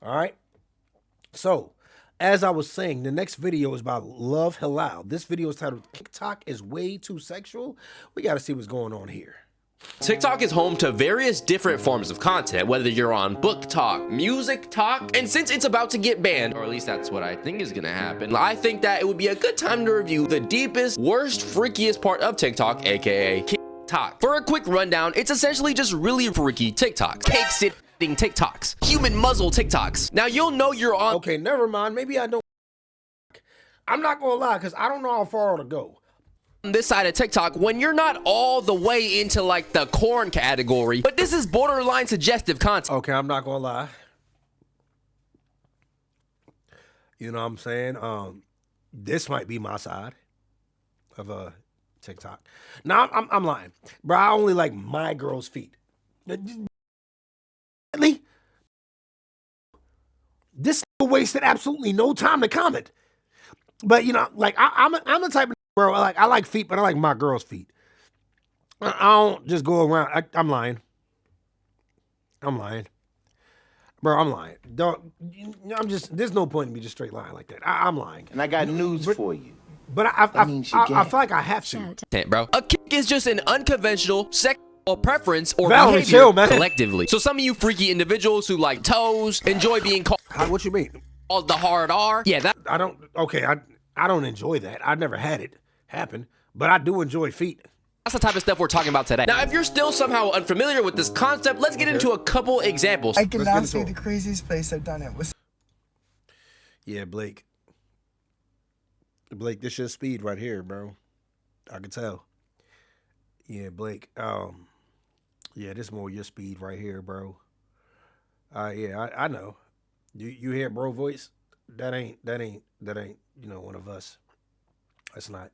All right. So, as I was saying, the next video is about love halal. This video is titled "Kinktok is way too sexual." We got to see what's going on here. TikTok is home to various different forms of content, whether you're on book talk, music talk, and since it's about to get banned, or at least that's what I think is gonna happen, I think that it would be a good time to review the deepest, worst, freakiest part of TikTok, aka Kinktok. For a quick rundown, it's essentially just really freaky TikToks. Cake sitting TikToks. Human muzzle TikToks. Now you'll know you're on— Okay, never mind. Maybe I don't. I'm not gonna lie, because I don't know how far to go. This side of TikTok when you're not all the way into like the corn category, but this is borderline suggestive content. Okay, I'm not gonna lie. You know what I'm saying? This might be my side of TikTok. Now I'm lying, bro. I only like my girl's feet. This wasted absolutely no time to comment. But you know, like I'm the type of bro. Like I like feet, but I like my girl's feet. I don't just go around. I'm lying. I'm lying, bro. I'm lying. Don't. I'm just. There's no point in me just straight lying like that. I'm lying. And I got news for you. But I feel like I have to. Bro, a kink is just an unconventional sexual preference or Valerie, behavior chill, man. collectively. So some of you freaky individuals who like toes enjoy being called What you mean? the hard R. Yeah, that I don't. Okay, I don't enjoy that. I never had it happen, but I do enjoy feet. that's the type of stuff we're talking about today. Now, if you're still somehow unfamiliar with this concept, let's get into a couple examples. I cannot say the craziest place I've done it was. Yeah, Blake. Blake, this your speed right here, bro. I can tell. Yeah, Blake. Yeah, this more your speed right here, bro. Yeah, I know. You hear bro voice? That ain't, you know, one of us. That's not.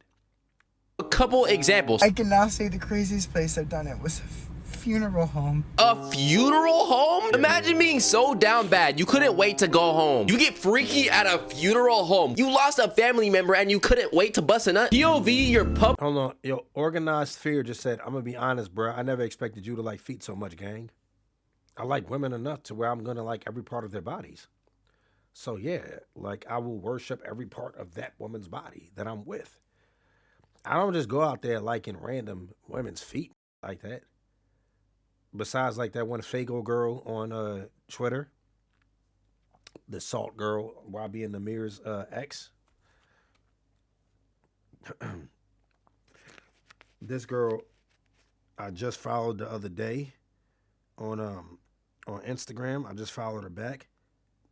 A couple examples. I cannot say the craziest place I've done it was a funeral home. A funeral home? Imagine being so down bad you couldn't wait to go home. You get freaky at a funeral home. You lost a family member and you couldn't wait to bust a nut. POV, your pup. Hold on. Yo, Organized Fear just said, I'm going to be honest, bro. I never expected you to like feet so much, gang. I like women enough to where I'm going to like every part of their bodies. So, yeah, like I will worship every part of that woman's body that I'm with. I don't just go out there liking random women's feet like that. Besides like that one Fago girl on Twitter. The Salt girl, YB and Namir's ex. This girl I just followed the other day on Instagram. I just followed her back.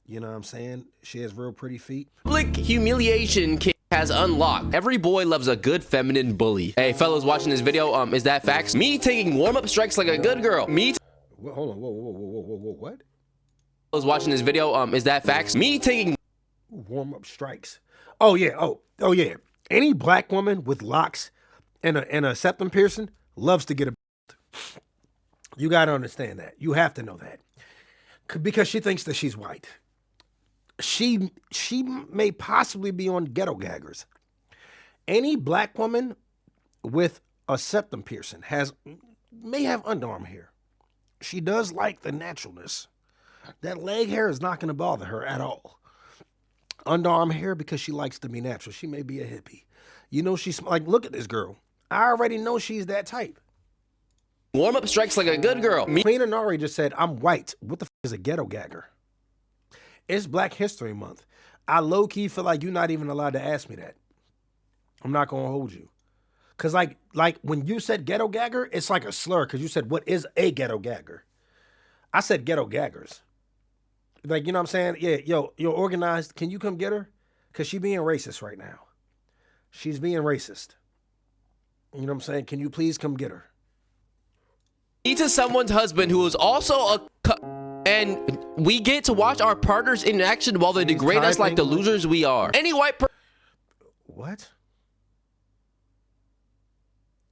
You know what I'm saying? She has real pretty feet. Public humiliation kink has unlocked. Every boy loves a good feminine bully. Hey, fellas watching this video, is that facts? Me taking warm-up strikes like a good girl. Hold on, whoa, what? Fellas watching this video, is that facts? Me taking warm-up strikes. Oh yeah, oh yeah. Any black woman with locks and a septum piercing loves to get a. You gotta understand that. You have to know that. Because she thinks that she's white. She may possibly be on ghetto gaggers. Any black woman with a septum piercing may have underarm hair. She does like the naturalness. That leg hair is not going to bother her at all. Underarm hair because she likes to be natural. She may be a hippie. You know, she's like, look at this girl. I already know she's that type. Warm-up strikes like a good girl. Queen Nari just said, I'm white. What the is a ghetto gagger? It's Black History Month. I low-key feel like you're not even allowed to ask me that. I'm not going to hold you. Because like when you said ghetto gagger, it's like a slur because you said, what is a ghetto gagger? I said ghetto gaggers. Like, you know what I'm saying? Yeah, yo, Organized, can you come get her? Because she's being racist right now. She's being racist. You know what I'm saying? Can you please come get her? To someone's husband who is also and we get to watch our partners in action while they degrade us like the losers we are. Any white What?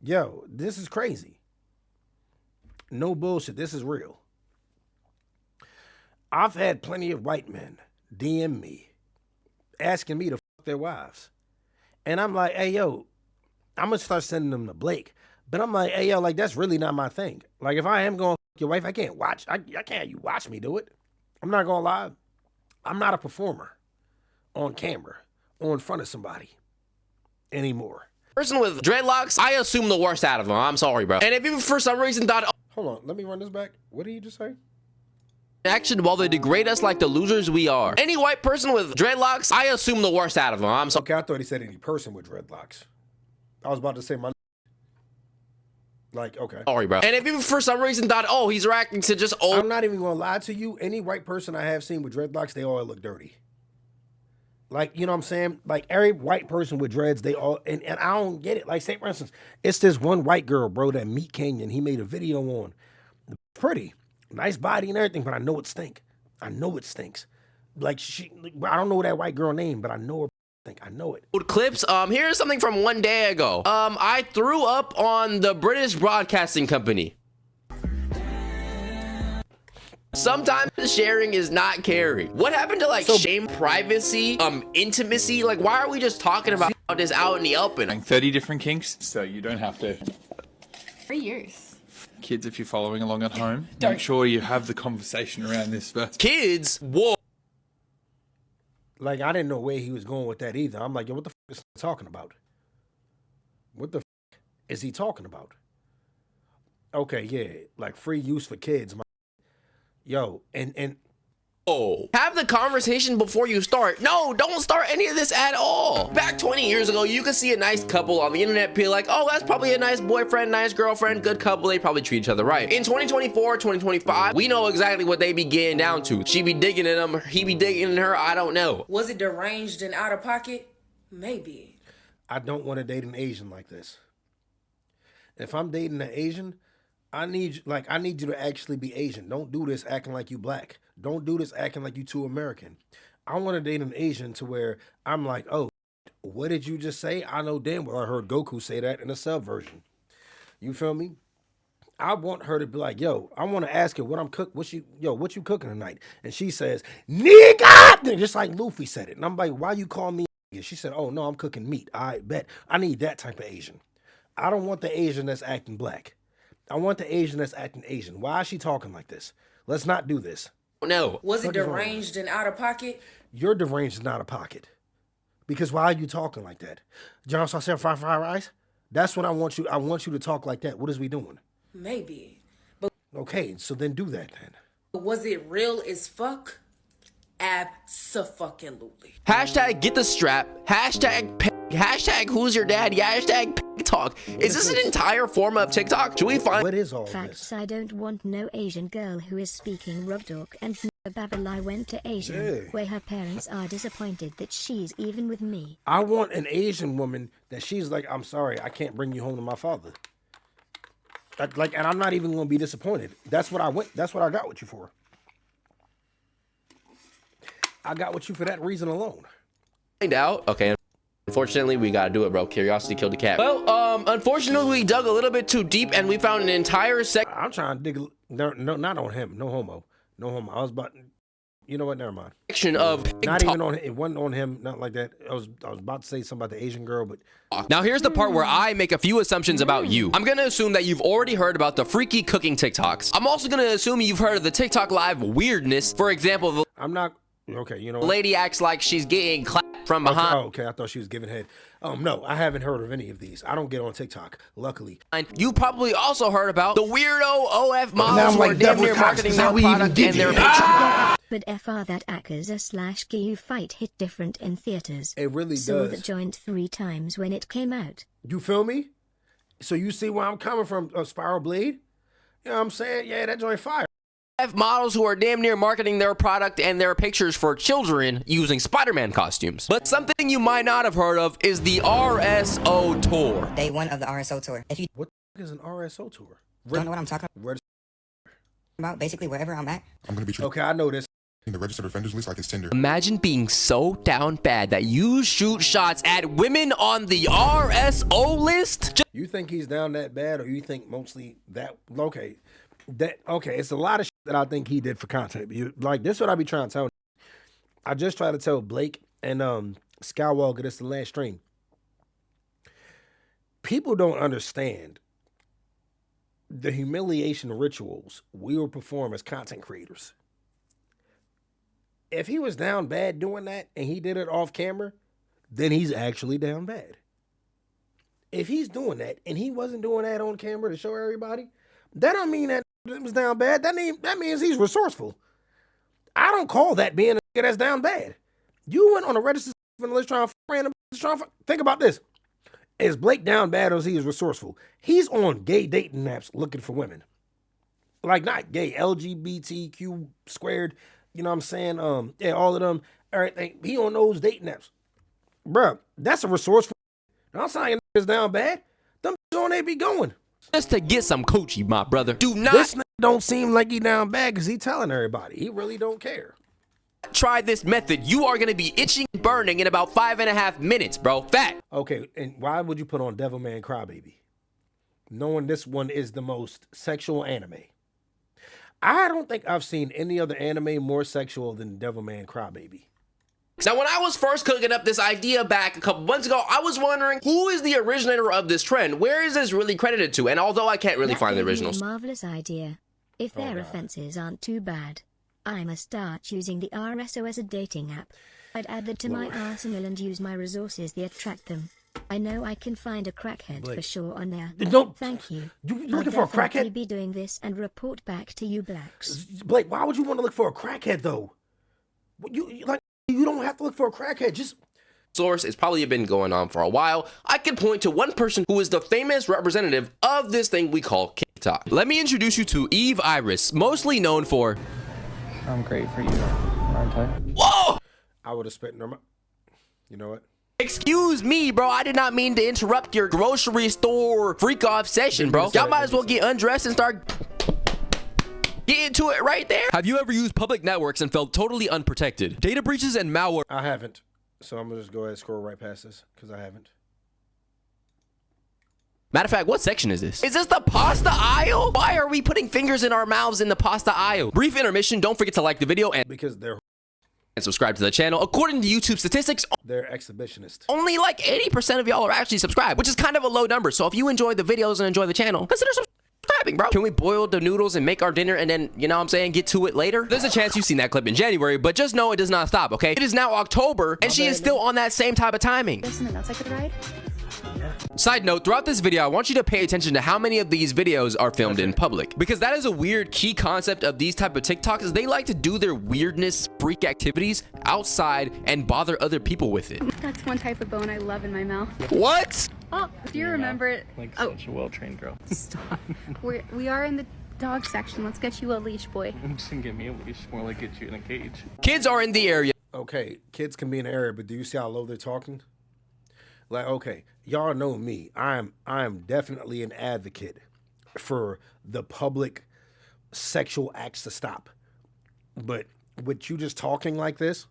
Yo, this is crazy. No bullshit. This is real. I've had plenty of white men DM me asking me to fuck their wives. And I'm like, hey, yo, I'm going to start sending them to Blake. But I'm like, hey, yo, like, that's really not my thing. Like, if I am going to fuck your wife, I can't you watch me do it. I'm not going to lie. I'm not a performer on camera or in front of somebody anymore. Person with dreadlocks, I assume the worst out of them. I'm sorry, bro. And if you for some reason thought, Hold on, let me run this back. What did you just say? action while they degrade us like the losers we are. Any white person with dreadlocks, I assume the worst out of them. I'm sorry. Okay, I thought he said any person with dreadlocks. I was about to say my. Like, okay. Sorry, bro. And if you for some reason thought, oh, he's reacting to just old. I'm not even gonna lie to you. Any white person I have seen with dreadlocks, they all look dirty. Like, you know what I'm saying? Like, every white person with dreads, they all, and I don't get it. Like, say, for instance, it's this one white girl, bro, that Meat Canyon, he made a video on. Pretty. Nice body and everything, but I know it stink. I know it stinks. Like, I don't know that white girl name, but I know her. I know it. Clips. Here's something from one day ago. I threw up on the British Broadcasting Company. Sometimes sharing is not caring. What happened to like shame, privacy, intimacy? Like, why are we just talking about this out in the open? 30 different kinks, so you don't have to. 3 years. Kids, if you're following along at home, make sure you have the conversation around this first. Kids, whoa. Like, I didn't know where he was going with that either. I'm like, yo, what the f is he talking about? What the f is he talking about? Okay, yeah, like free use for kids. Yo, and Oh, have the conversation before you start. No, don't start any of this at all. Back 20 years ago, you could see a nice couple on the internet be like, oh, that's probably a nice boyfriend, nice girlfriend, good couple. They probably treat each other right. In 2024, 2025, we know exactly what they be getting down to. She be digging in him, he be digging in her, I don't know. Was it deranged and out of pocket? Maybe. I don't want to date an Asian like this. If I'm dating an Asian, I need you to actually be Asian. Don't do this acting like you black. Don't do this acting like you too American. I want to date an Asian to where I'm like, oh, what did you just say? I know damn well I heard Goku say that in a sub version. You feel me? I want her to be like, yo, I want to ask her what what you cooking tonight? And she says, nigga, just like Luffy said it. And I'm like, why you call me nigga? She said, oh no, I'm cooking meat. I bet. I need that type of Asian. I don't want the Asian that's acting black. I want the Asian that's acting Asian. Why is she talking like this? Let's not do this. No. Was it deranged and out of pocket? You're deranged and out of pocket. Because why are you talking like that? John Sauce fried rice? That's what I want you. I want you to talk like that. What is we doing? Maybe. Okay, so then do that then. But was it real as fuck? Abso-fucking-lutely. Hashtag get the strap. Hashtag who's your daddy. Hashtag talk. Is this an entire form of TikTok? Should we find what is all Facts, this? I don't want no Asian girl who is speaking Rugdok and Babylai went to Asia, where her parents are disappointed that she's even with me. I want an Asian woman that she's like, I'm sorry, I can't bring you home to my father. Like, and I'm not even gonna be disappointed. That's what I got with you for. I got with you for that reason alone. Find out? Okay. Unfortunately, we gotta do it, bro. Curiosity killed the cat. Well, unfortunately, we dug a little bit too deep and we found an entire I'm trying to dig. No, not on him. No homo. No homo. I was about. You know what? Never mind. section of Not even on. It wasn't on him. Not like that. I was about to say something about the Asian girl, but now here's the part where I make a few assumptions about you. I'm gonna assume that you've already heard about the freaky cooking TikToks. I'm also gonna assume you've heard of the TikTok live weirdness. For example, the I'm not. Okay, you know what? lady acts like she's getting clapped from behind. Okay, I thought she was giving head. No, I haven't heard of any of these. I don't get on TikTok, luckily. You probably also heard about the weirdo OF Now models I'm who are like, damn double near cops, marketing is their how we even product did and their it. picture. But FR that Akaza/GU fight hit different in theaters. It really Saw does. the joint 3 times when it came out. You feel me? So you see where I'm coming from, Spiral Blade? You know what I'm saying? Yeah, that joint fire. Models who are damn near marketing their product and their pictures for children using Spider-Man costumes. But something you might not have heard of is the RSO tour. Day 1 of the RSO tour. If you What the f- is an RSO tour? don't know what I'm talking Where about, basically wherever I'm at. I'm going to be treating okay, I know this. the registered offenders list like it's Tinder. Imagine being so down bad that you shoot shots at women on the RSO list. You think he's down that bad, or you think mostly that? Okay, it's a lot of shit that I think he did for content. Like, this is what I be trying to tell. I just try to tell Blake and Skywalker this the last stream. People don't understand the humiliation rituals we will perform as content creators. If he was down bad doing that and he did it off camera, then he's actually down bad. If he's doing that and he wasn't doing that on camera to show everybody, that don't mean that it was down bad. That means he's resourceful. I don't call that being a nigga that's down bad. You went on a registered list trying to random think about this. Is Blake down bad or is he resourceful? He's on gay dating apps looking for women. Like not gay, LGBTQ squared, you know what I'm saying? Yeah, all of them, everything. He on those dating apps. Bruh, that's a resourceful. I'm saying niggas down bad. Them on they be going. Just to get some coochie, my brother. Do not This nigga don't seem like he down bad because he telling everybody. He really don't care. try this method. You are gonna be itching and burning in about 5.5 minutes, bro. Fact. Okay, and why would you put on Devilman Crybaby? Knowing this one is the most sexual anime. I don't think I've seen any other anime more sexual than Devilman Crybaby. Now, when I was first cooking up this idea back a couple months ago, I was wondering who is the originator of this trend? Where is this really credited to? And although I can't really find the originals. Marvelous idea. If their offenses aren't too bad, I must start using the RSO as a dating app. I'd add that to my arsenal and use my resources that attract them. I know I can find a crackhead for sure on there. Don't. Thank you. You looking for a I'll definitely crackhead? be doing this and report back to you blacks. Blake, why would you want to look for a crackhead though? You don't have to look for a crackhead. Just Source, it's probably been going on for a while. I can point to one person who is the famous representative of this thing we call Kinktok. Let me introduce you to Eve Iris, mostly known for... I'm great for you, aren't I? Whoa! I would have spent no. You know what? Excuse me, bro. I did not mean to interrupt your grocery store freak off session, bro. Y'all might as well get undressed and start getting to it right there. Have you ever used public networks and felt totally unprotected? Data breaches and malware. I haven't. So I'm gonna just go ahead and scroll right past this because I haven't. Matter of fact, what section is this? Is this the pasta aisle? Why are we putting fingers in our mouths in the pasta aisle? Brief intermission. Don't forget to like the video and Because they're subscribe to the channel. According to YouTube statistics, exhibitionist. only like 80% of y'all are actually subscribed, which is kind of a low number. So if you enjoy the videos and enjoy the channel, consider subscribing, bro. Can we boil the noodles and make our dinner and then, you know what I'm saying, get to it later? There's a chance you've seen that clip in January, but just know it does not stop, okay? It is now October, and she is still on that same type of timing. Something else I could ride? Side note, throughout this video, I want you to pay attention to how many of these videos are filmed in public, because that is a weird key concept of these type of TikToks is they like to do their weirdness freak activities outside and bother other people with it. That's one type of bone I love in my mouth. What? Oh, do you remember it? Like such a well-trained girl. Stop. We are in the dog section. Let's get you a leash, boy. Just give me a leash, more like get you in a cage. Kids are in the area. Okay, kids can be in the area, but do you see how low they're talking? Like, okay, y'all know me. I'm definitely an advocate for the public sexual acts to stop. But with you just talking like this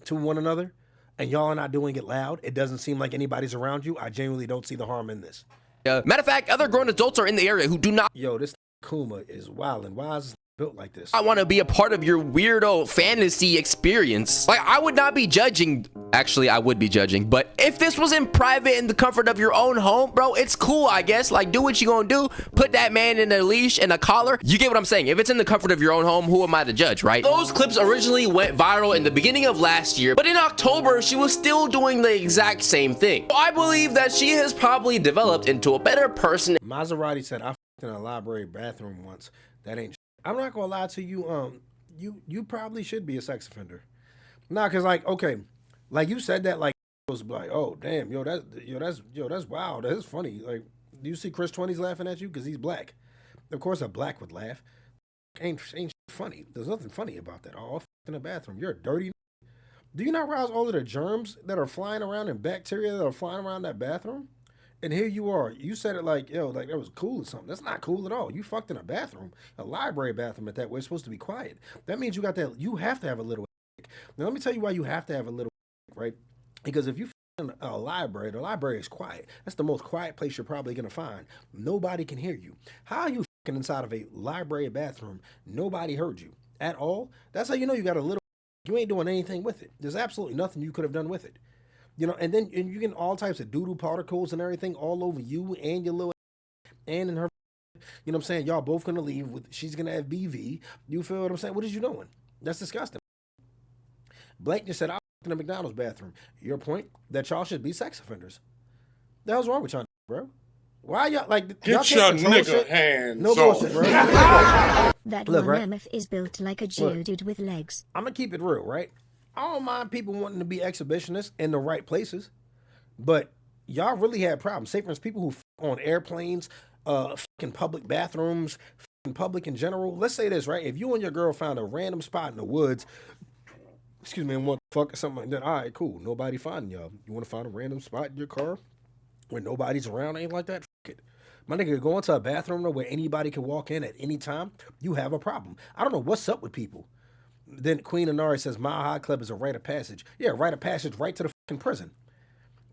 to one another and y'all are not doing it loud, it doesn't seem like anybody's around you. I genuinely don't see the harm in this. Matter of fact, other grown adults are in the area who do not Yo, this Kuma is wildin'. Why is this built like this? I want to be a part of your weirdo fantasy experience. Like, I would not be judging. Actually, I would be judging. But if this was in private in the comfort of your own home, bro, it's cool, I guess. Like, do what you gonna do. Put that man in a leash and a collar. You get what I'm saying? If it's in the comfort of your own home, who am I to judge, right? Those clips originally went viral in the beginning of last year, but in October, she was still doing the exact same thing. I believe that she has probably developed into a better person. Maserati said, I f***ed in a library bathroom once. That ain't I'm not gonna lie to you. You probably should be a sex offender. Nah, cause like, okay, like you said that, like, it was like, oh damn, that's wild. That's funny. Like, do you see Chris 20's laughing at you because he's black? Of course, a black would laugh. Ain't funny. There's nothing funny about that. Oh, in the bathroom, you're a dirty. Do you not realize all of the germs that are flying around and bacteria that are flying around that bathroom? And here you are. You said it like, yo, like that was cool or something. That's not cool at all. You fucked in a bathroom, a library bathroom at that way. It's supposed to be quiet. That means you got that. You have to have a little. Now, let me tell you why you have to have a little, right? Because if you in a library, the library is quiet. That's the most quiet place you're probably going to find. Nobody can hear you. How are you inside of a library bathroom? Nobody heard you at all. That's how you know you got a little. You ain't doing anything with it. There's absolutely nothing you could have done with it. You know, and then you get all types of doodle particles and everything all over you and your little and in her. You know what I'm saying? Y'all both gonna leave with. She's gonna have BV. You feel what I'm saying? What is you doing? That's disgusting. Blake just said, I'm in the McDonald's bathroom. Your point that y'all should be sex offenders. The hell's wrong with y'all, bro? Why y'all like y'all Get your nigga shit? hands No off. bullshit, bro. That Look, one right? MF is built like a geodude with legs. I'm gonna keep it real, right? I don't mind people wanting to be exhibitionists in the right places, but y'all really had problems. Say, for instance, people who on airplanes, in public bathrooms, in public in general. Let's say this, right? If you and your girl found a random spot in the woods, excuse me, and want to fuck or something like that, all right, cool. Nobody finding y'all. You want to find a random spot in your car where nobody's around, ain't like that? Fuck it. My nigga, go into a bathroom where anybody can walk in at any time, you have a problem. I don't know what's up with people. Then Queen Anari says, Mile High Club is a rite of passage. Yeah, rite of passage right to the fucking prison.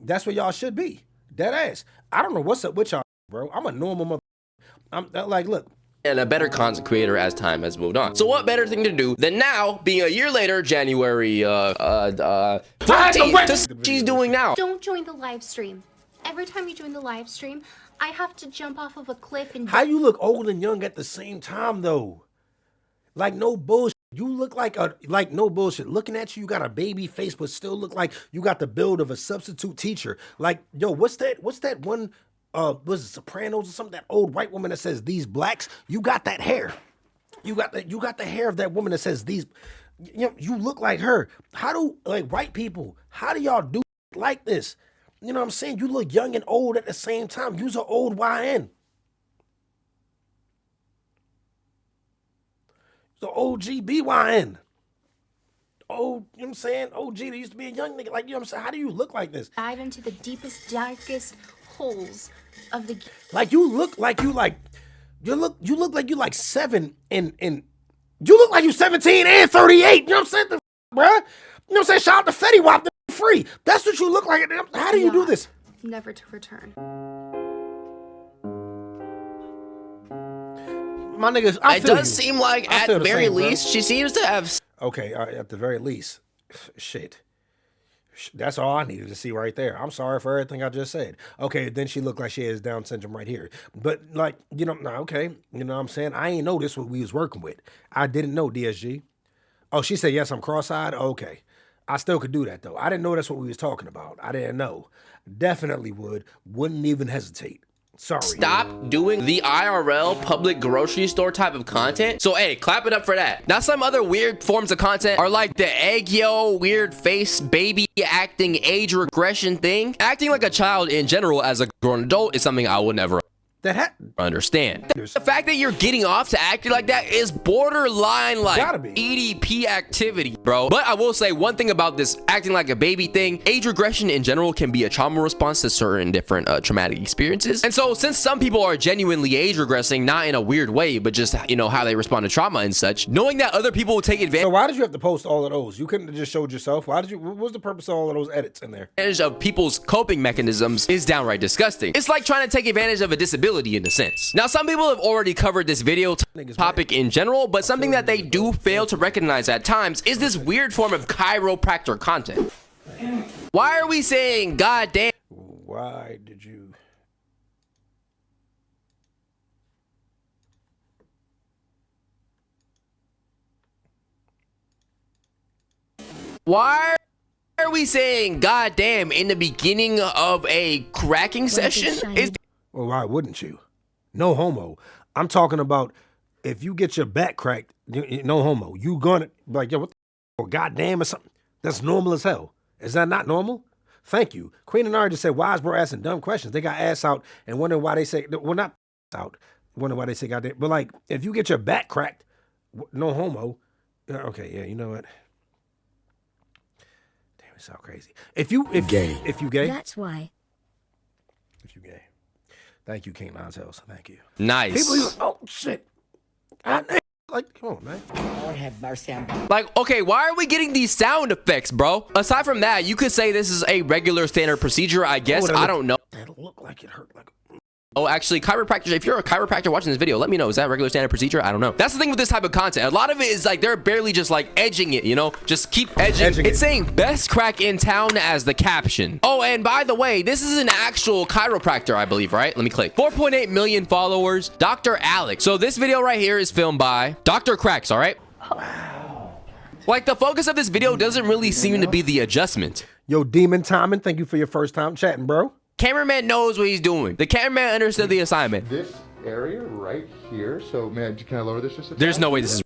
That's where y'all should be. Dead ass. I don't know what's up with y'all, bro. I'm a normal mother. I'm like, look. And a better content creator as time has moved on. So what better thing to do than now, being a year later, January 14th, to see what she's doing now. Don't join the live stream. Every time you join the live stream, I have to jump off of a cliff and... How you look old and young at the same time, though? Like, no bullshit. You look like no bullshit. Looking at you, you got a baby face, but still look like you got the build of a substitute teacher. Like, yo, what's that one, was it Sopranos or something? That old white woman that says, these blacks, you got that hair. You got the hair of that woman that says these, you know, you look like her. How do, like, white people, how do y'all do like this? You know what I'm saying? You look young and old at the same time. You's an old YN. The OG BYN. Oh, you know what I'm saying? OG, there used to be a young nigga. Like, you know what I'm saying? How do you look like this? dive into the deepest, darkest holes of the... Like, you look like you like 7 and you look like you 17 and 38. You know what I'm saying? Bruh. You know what I'm saying? Shout out to Fetty Wap, the free. That's what you look like. How do you do this? Never to return. My niggas, It does seem like at the very least, she seems to have... Okay, at the very least. Shit. That's all I needed to see right there. I'm sorry for everything I just said. Okay, then she looked like she has Down syndrome right here. But, like, you know, okay. You know what I'm saying? I ain't know this what we was working with. I didn't know, DSG. Oh, she said, yes, I'm cross-eyed? Okay. I still could do that, though. I didn't know that's what we was talking about. I didn't know. Definitely would. Wouldn't even hesitate. Sorry. Stop doing the IRL public grocery store type of content. So, hey, clap it up for that. Now, some other weird forms of content are like the egg yo, weird face, baby acting, age regression thing. Acting like a child in general as a grown adult is something I would never understand. The fact that you're getting off to acting like that is borderline like EDP activity, bro. But I will say one thing about this acting like a baby thing, age regression in general can be a trauma response to certain different traumatic experiences. And so since some people are genuinely age regressing, not in a weird way, but just, you know, how they respond to trauma and such, knowing that other people will take advantage. So why did you have to post all of those? You couldn't have just showed yourself. What was the purpose of all of those edits in there? Advantage of people's coping mechanisms is downright disgusting. It's like trying to take advantage of a disability in a sense. Now, some people have already covered this video topic in general, but something that they do fail to recognize at times is this weird form of chiropractor content. Why are we saying goddamn? Why did you? Why are we saying goddamn in the beginning of a cracking session? Well, why wouldn't you? No homo. I'm talking about if you get your back cracked, no homo. You gonna be like, yo, what the or goddamn or something? That's normal as hell. Is that not normal? Thank you. Queen and Nara just said, why is bro asking dumb questions? They got ass out and wondering why they say, well, not out, wondering why they say goddamn. But like, if you get your back cracked, no homo. Okay, yeah, you know what? Damn, it sounds crazy. If you gay. That's why. If you gay. Thank you, King Nines House. Thank you. Nice. People, oh shit. Like, come on, man. Lord have mercy on me. Like, okay, why are we getting these sound effects, bro? Aside from that, you could say this is a regular standard procedure, I guess. I don't know. That look like it hurt. Like. Oh, actually, chiropractors, if you're a chiropractor watching this video, let me know. Is that regular standard procedure? I don't know. That's the thing with this type of content. A lot of it is like they're barely just like edging it, you know? Just keep edging. It's saying best crack in town as the caption. Oh, and by the way, this is an actual chiropractor, I believe, right? Let me click. 4.8 million followers, Dr. Alex. So this video right here is filmed by Dr. Cracks, all right? Wow. Like, the focus of this video doesn't really seem to be the adjustment. Yo, Demon Timon, thank you for your first time chatting, bro. Cameraman knows what he's doing. The cameraman understood the assignment. This area right here. So, man, can I lower this just a There's no way this is.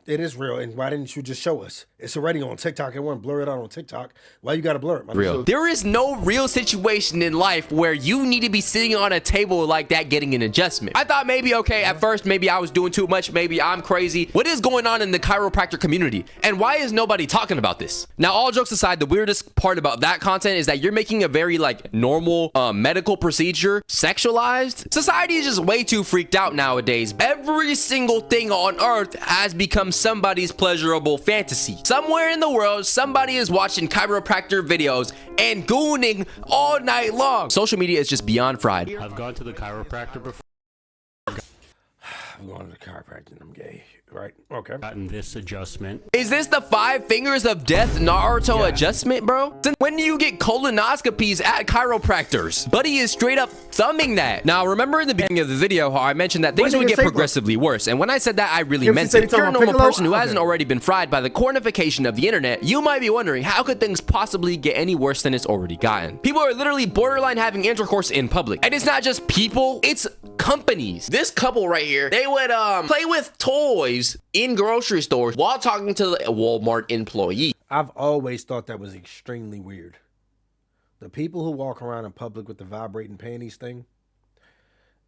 It is real, and why didn't you just show us? It's already on TikTok. It won't blur it out on TikTok. Why you gotta blur it, man? Real. There is no real situation in life where you need to be sitting on a table like that getting an adjustment. I thought maybe, okay, at first, maybe I was doing too much. Maybe I'm crazy. What is going on in the chiropractor community? And why is nobody talking about this? Now, all jokes aside, the weirdest part about that content is that you're making a very, like, normal medical procedure sexualized. Society is just way too freaked out nowadays. Every single thing on earth has become somebody's pleasurable fantasy. Somewhere in the world, somebody is watching chiropractor videos and gooning all night long. Social media is just beyond fried. I've gone to the chiropractor before. I'm going to the chiropractor and I'm gay, right? Okay. Gotten this adjustment. Is this the 5 fingers of death Naruto adjustment, bro? Then when do you get colonoscopies at chiropractors? Buddy is straight up thumbing that. Now, remember in the beginning of the video how I mentioned that things would get progressively worse. And when I said that, I really meant it. If you're a normal person who hasn't already been fried by the cornification of the internet, you might be wondering, how could things possibly get any worse than it's already gotten? People are literally borderline having intercourse in public. And it's not just people, it's companies. This couple right here, they would play with toys in grocery stores while talking to the Walmart employee. I've always thought that was extremely weird. The people who walk around in public with the vibrating panties thing.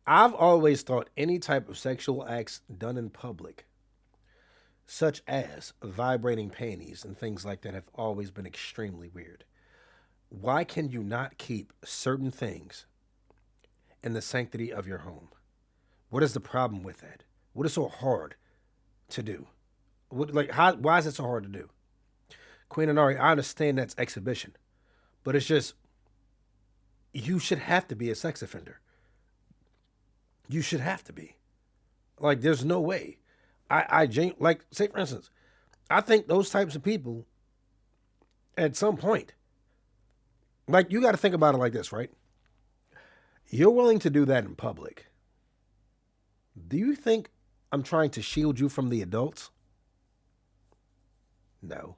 I've always thought any type of sexual acts done in public, such as vibrating panties and things like that, have always been extremely weird. Why can you not keep certain things in the sanctity of your home? What is the problem with that? What is so hard to do? Why is it so hard to do? Queen Anari, I understand that's exhibition, but it's just, you should have to be a sex offender. You should have to be. Like, there's no way. Like, say for instance, I think those types of people, at some point, like, you got to think about it like this, right? You're willing to do that in public. Do you think I'm trying to shield you from the adults? No.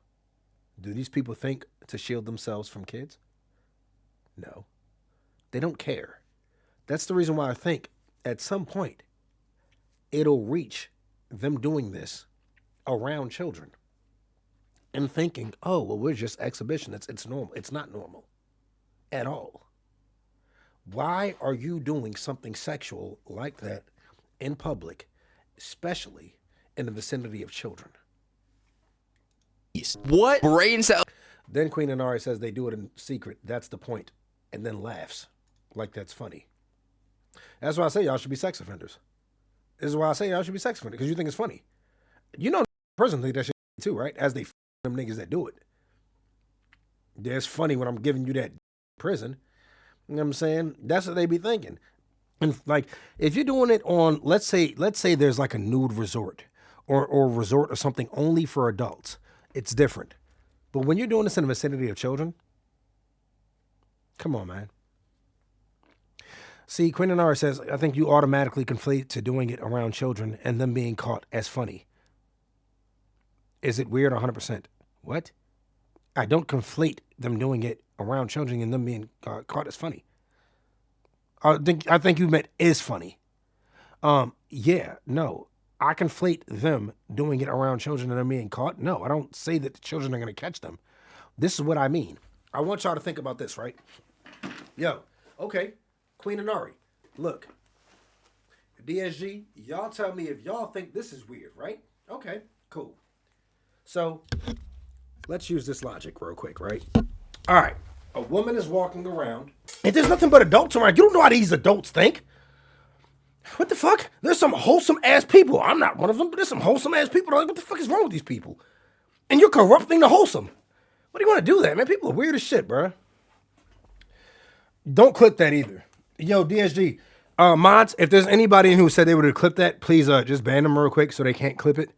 Do these people think to shield themselves from kids? No. They don't care. That's the reason why I think at some point it'll reach them doing this around children and thinking, oh, well, we're just exhibition. It's normal. It's not normal at all. Why are you doing something sexual like that in public, especially in the vicinity of children? What brain cell? Then Queen Anari says they do it in secret. That's the point. And then laughs like that's funny. That's why I say y'all should be sex offenders. This is why I say y'all should be sex offenders, because you think it's funny. You know, prison think that shit too, right? As they them niggas that do it. It's funny when I'm giving you that prison. You know what I'm saying? That's what they be thinking. And like, if you're doing it on, let's say there's like a nude resort or resort or something only for adults, it's different. But when you're doing this in the vicinity of children, come on, man. See, Quinn Anara says, I think you automatically conflate to doing it around children and them being caught as funny. Is it weird? 100%. What? I don't conflate them doing it around children and them being caught as funny. I think you meant is funny. Yeah, no. I conflate them doing it around children and them being caught. No, I don't say that the children are going to catch them. This is what I mean. I want y'all to think about this, right? Yo, okay. Queen Anari, look. DSG, y'all tell me if y'all think this is weird, right? Okay, cool. So, let's use this logic real quick, right? All right. A woman is walking around, and there's nothing but adults around. You don't know how these adults think. What the fuck? There's some wholesome ass people. I'm not one of them, but there's some wholesome ass people. Like, what the fuck is wrong with these people? And you're corrupting the wholesome. What do you want to do that, man? People are weird as shit, bro. Don't clip that either. Yo, DSG, mods, if there's anybody who said they would have clipped that, please just ban them real quick so they can't clip it.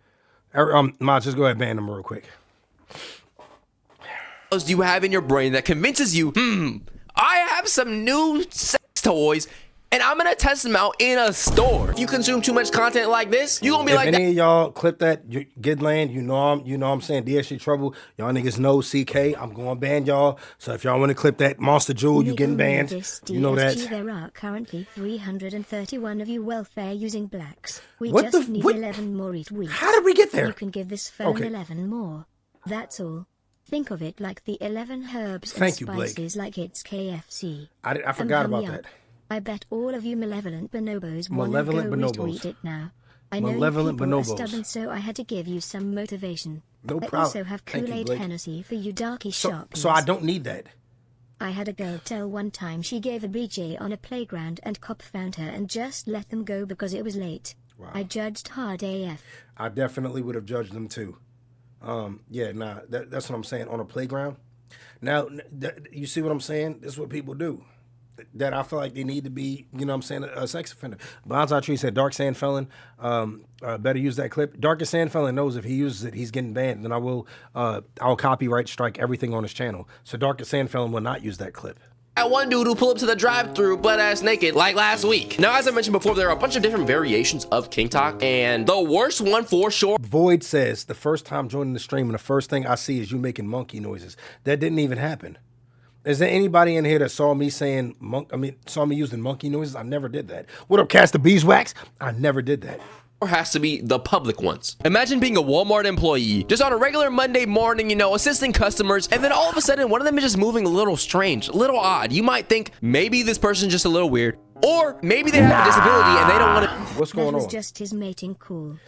Mods, just go ahead and ban them real quick. Do you have in your brain that convinces you, I have some new sex toys and I'm gonna test them out in a store. If you consume too much content like this, you gonna be if like, any of y'all clip that, you get land, you know I'm saying DSG trouble. Y'all niggas know CK. I'm going to ban y'all. So if y'all want to clip that Monster Jewel, you getting banned. You know that. There are currently 331 of you welfare using blacks. We What just the- need what- 11 more each week. How did we get there? You can give this phone Okay. 11 more. That's all. Think of it like the 11 herbs and Thank you, Blake. spices like it's KFC. I forgot about hurry that. up. I bet all of you malevolent bonobos want to Malevolent go bonobos. retweet it now. I know Malevolent you people are bonobos. stubborn, so I had to give you some motivation. No I problem. also have Thank you, Kool-Aid Blake. Hennessy for you darky sharpness. So I don't need that. I had a girl tell one time she gave a BJ on a playground and cop found her and just let them go because it was late. Wow. I judged hard AF. I definitely would have judged them too. Yeah, nah, that's what I'm saying, on a playground. Now, you see what I'm saying? This is what people do. That I feel like they need to be, you know what I'm saying, a sex offender. Bonsai Tree said, Dark Sand Felon, better use that clip. Darkest Sand Felon knows if he uses it, he's getting banned. Then I'll copyright strike everything on his channel. So Darkest Sand Felon will not use that clip. that one dude who pulled up to the drive-thru butt-ass naked like last week. Now, as I mentioned before, there are a bunch of different variations of Kinktok, and the worst one for sure. Void says, the first time joining the stream and the first thing I see is you making monkey noises. That didn't even happen. Is there anybody in here that saw me saying saw me using monkey noises? I never did that. What up, Cast the Beeswax? I never did that. Or has to be the public ones. Imagine being a Walmart employee, just on a regular Monday morning, you know, assisting customers, and then all of a sudden, one of them is just moving a little strange, a little odd. You might think maybe this person's just a little weird, or maybe they have a disability and they don't want to. What's going That was on? just his mating call.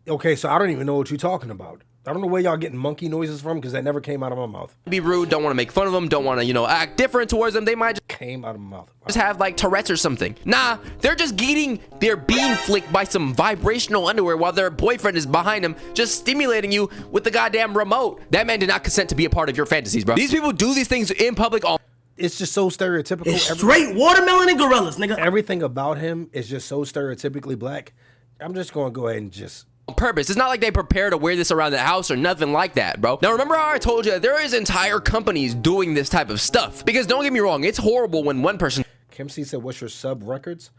Okay, so I don't even know what you're talking about. I don't know where y'all getting monkey noises from because that never came out of my mouth. Be rude, don't want to make fun of them, don't want to, you know, act different towards them. They might just Came out of my mouth. just have like Tourette's or something. Nah, they're just getting their bean flicked by some vibrational underwear while their boyfriend is behind them, just stimulating you with the goddamn remote. That man did not consent to be a part of your fantasies, bro. These people do these things in public all. It's just so stereotypical. It's straight watermelon and gorillas, nigga. Everything about him is just so stereotypically black. I'm just going to go ahead and just... on purpose. It's not like they prepare to wear this around the house or nothing like that, bro. Now, remember how I told you that there is entire companies doing this type of stuff? Because don't get me wrong, it's horrible when one person... Kim C said, what's your sub records?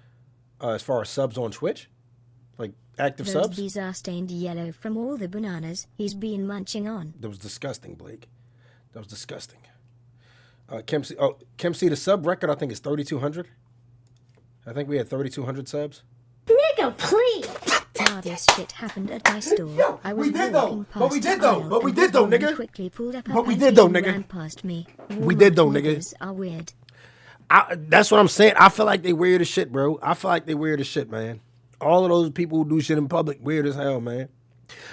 As far as subs on Twitch? Like, active Those subs? bees are stained yellow from all the bananas he's been munching on. That was disgusting, Blake. That was disgusting. Kim C, the sub record, I think, is 3,200. I think we had 3,200 subs. Nigga, please! Now this shit happened at my store. I was we did though. walking But past we did the though. aisle But we and did this though, woman nigga. quickly pulled up her But we panties did though, and nigga. ran past me. We did though, Walmart nigga. niggas are weird. That's what I'm saying. I feel like they weird as shit, bro. I feel like they weird as shit, man. All of those people who do shit in public, weird as hell, man.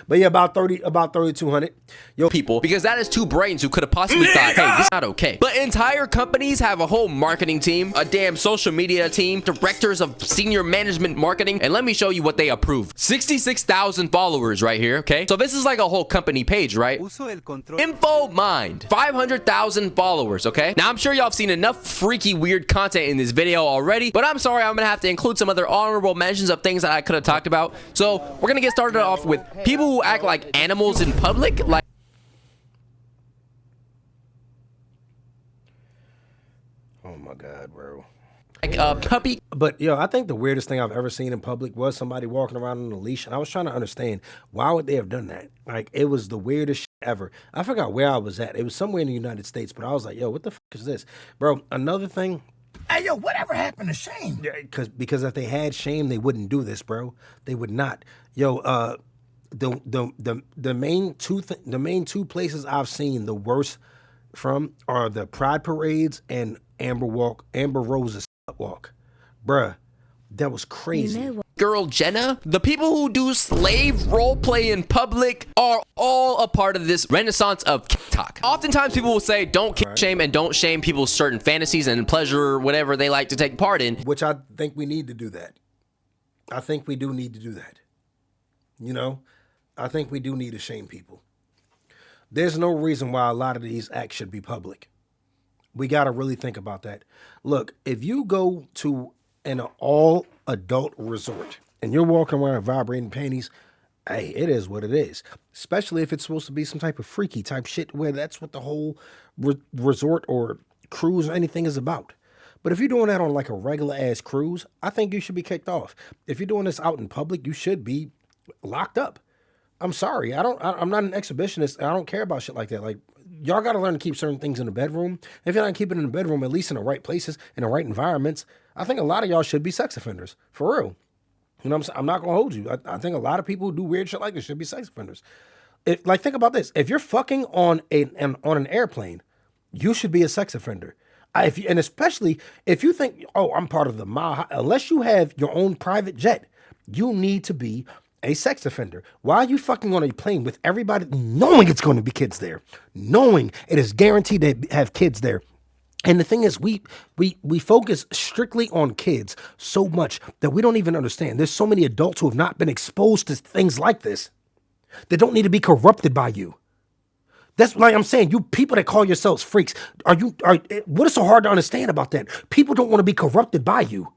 But yeah, about 3,200. Yo, people, because that is two brains who could have possibly thought, hey, this is not okay. But entire companies have a whole marketing team, a damn social media team, directors of senior management marketing, and let me show you what they approve. 66,000 followers right here, okay? So this is like a whole company page, right? Info Mind, 500,000 followers, okay? Now, I'm sure y'all have seen enough freaky, weird content in this video already, but I'm sorry, I'm gonna have to include some other honorable mentions of things that I could have talked about. So we're gonna get started off with people who act like animals in public, like oh my God, bro. like a puppy. But yo, I think the weirdest thing I've ever seen in public was somebody walking around on a leash, and I was trying to understand why would they have done that. Like, it was the weirdest shit ever. I forgot where I was at. It was somewhere in the United States, but I was like, yo, what the fuck is this, bro? Another thing. Hey, yo, whatever happened to Shane? Yeah, because if they had shame, they wouldn't do this, bro. They would not. Yo, the main two places I've seen the worst from are the Pride parades and Amber Rose's walk. Bruh, that was crazy. You know what? Girl Jenna, the people who do slave role play in public are all a part of this renaissance of TikTok. Oftentimes people will say don't kink shame and don't shame people's certain fantasies and pleasure or whatever they like to take part in. Which I think we need to do that. I think we do need to do that. You know, I think we do need to shame people. There's no reason why a lot of these acts should be public. We got to really think about that. Look, if you go to an all-adult resort and you're walking around vibrating panties, hey, it is what it is. Especially if it's supposed to be some type of freaky type shit where that's what the whole resort or cruise or anything is about. But if you're doing that on like a regular ass cruise, I think you should be kicked off. If you're doing this out in public, you should be locked up. I'm sorry. I'm not an exhibitionist. I don't care about shit like that. Like, y'all got to learn to keep certain things in the bedroom. If you're not keeping it in the bedroom, at least in the right places, in the right environments, I think a lot of y'all should be sex offenders. For real. You know what I'm saying? I'm not going to hold you. I think a lot of people who do weird shit like this should be sex offenders. Like, think about this. If you're fucking on an airplane, you should be a sex offender. And especially if you think, oh, I'm part of the unless you have your own private jet, you need to be a sex offender. Why are you fucking on a plane with everybody knowing it's going to be kids there, knowing it is guaranteed to have kids there? And the thing is, we focus strictly on kids so much that we don't even understand. There's so many adults who have not been exposed to things like this that don't need to be corrupted by you. That's like I'm saying, you people that call yourselves freaks, what is so hard to understand about that? People don't want to be corrupted by you.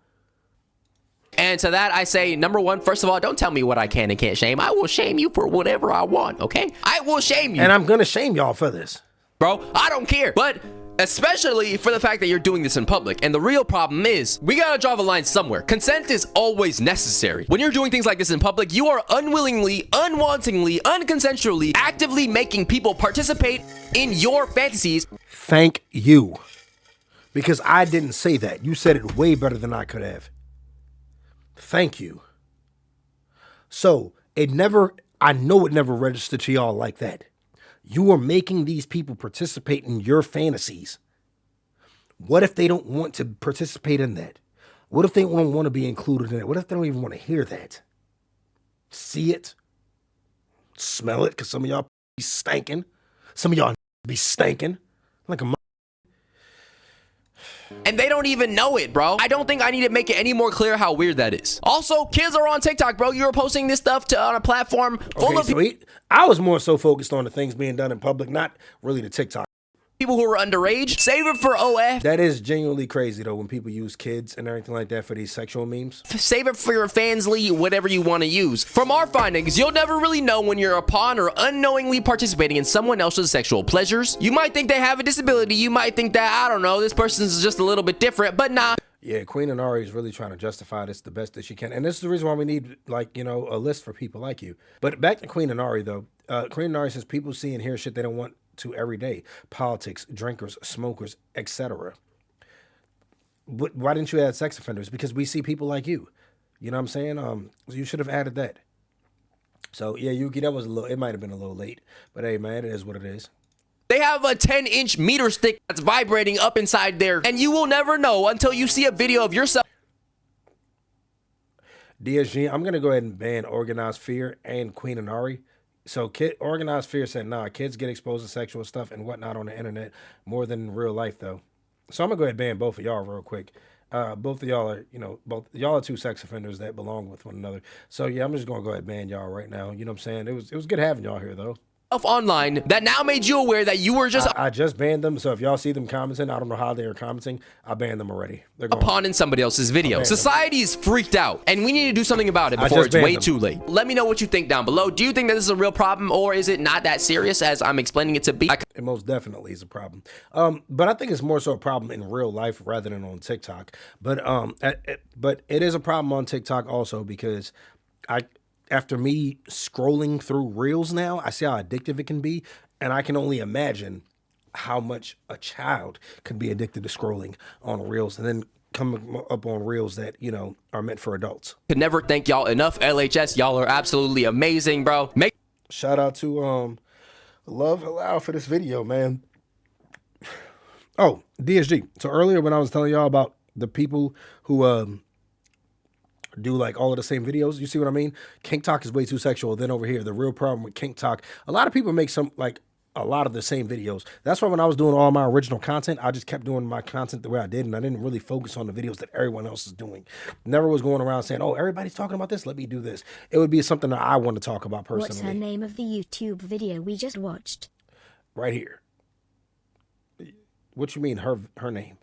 And to that, I say, number one, first of all, don't tell me what I can and can't shame. I will shame you for whatever I want, okay? I will shame you. And I'm going to shame y'all for this. Bro, I don't care. But especially for the fact that you're doing this in public. And the real problem is, we gotta draw the line somewhere. Consent is always necessary. When you're doing things like this in public, you are unwillingly, unwantingly, unconsensually, actively making people participate in your fantasies. Thank you. Because I didn't say that. You said it way better than I could have. Thank you. So, I know it never registered to y'all like that. You are making these people participate in your fantasies. What if they don't want to participate in that? What if they don't want to be included in it? What if they don't even want to hear that? See it? Smell it? Because some of y'all be stanking. Some of y'all be stanking. Like a and they don't even know it, bro. I don't think I need to make it any more clear how weird that is. Also, kids are on TikTok, bro. You were posting this stuff on a platform full of people. I was more so focused on the things being done in public, not really the TikTok. People who are underage. Save it for OF. That is genuinely crazy, though, when people use kids and everything like that for these sexual memes. Save it for your fansly, whatever you want to use. From our findings, you'll never really know when you're upon or unknowingly participating in someone else's sexual pleasures. You might think they have a disability. You might think that, I don't know, this person's just a little bit different, but nah. Yeah, Queen and Ari is really trying to justify this the best that she can. And this is the reason why we need, like, you know, a list for people like you. But back to Queen and Ari, though. Queen and Ari says people see and hear shit they don't want to every day. Politics, drinkers, smokers, etc. Why didn't you add sex offenders? Because we see people like you. You know what I'm saying? You should have added that. So, yeah, Yuki, that was it might have been a little late. But, hey, man, it is what it is. They have a 10-inch meter stick that's vibrating up inside there, and you will never know until you see a video of yourself. DSG, I'm going to go ahead and ban Organized Fear and Queen and Ari. So Organized Fear said, nah, kids get exposed to sexual stuff and whatnot on the internet more than in real life, though. So I'm going to go ahead and ban both of y'all real quick. Both of y'all are, both y'all are two sex offenders that belong with one another. So, yeah, I'm just going to go ahead and ban y'all right now. You know what I'm saying? It was good having y'all here, though. Online that now made you aware that you were just I just banned them, so if y'all see them commenting, I don't know how they are commenting, I banned them already. They're gone. Upon in somebody else's video. Society is freaked out, and we need to do something about it before it's way too late. Let me know what you think down below. Do you think that this is a real problem, or is it not that serious as I'm explaining it to be? It most definitely is a problem. But I think it's more so a problem in real life rather than on TikTok. But it is a problem on TikTok also because after me scrolling through Reels now, I see how addictive it can be. And I can only imagine how much a child could be addicted to scrolling on Reels and then coming up on Reels that, are meant for adults. Could never thank y'all enough. LHS, y'all are absolutely amazing, bro. Shout out to Love Allow for this video, man. Oh, DSG. So earlier when I was telling y'all about the people who do like all of the same videos, you see what I mean? Kinktok is way too sexual. Then over here, the real problem with Kinktok, a lot of people make a lot of the same videos. That's why when I was doing all my original content, I just kept doing my content the way I did, and I didn't really focus on the videos that everyone else is doing. Never was going around saying, oh, everybody's talking about this, let me do this. It would be something that I want to talk about personally. What's her name of the YouTube video we just watched? Right here. What you mean, her name?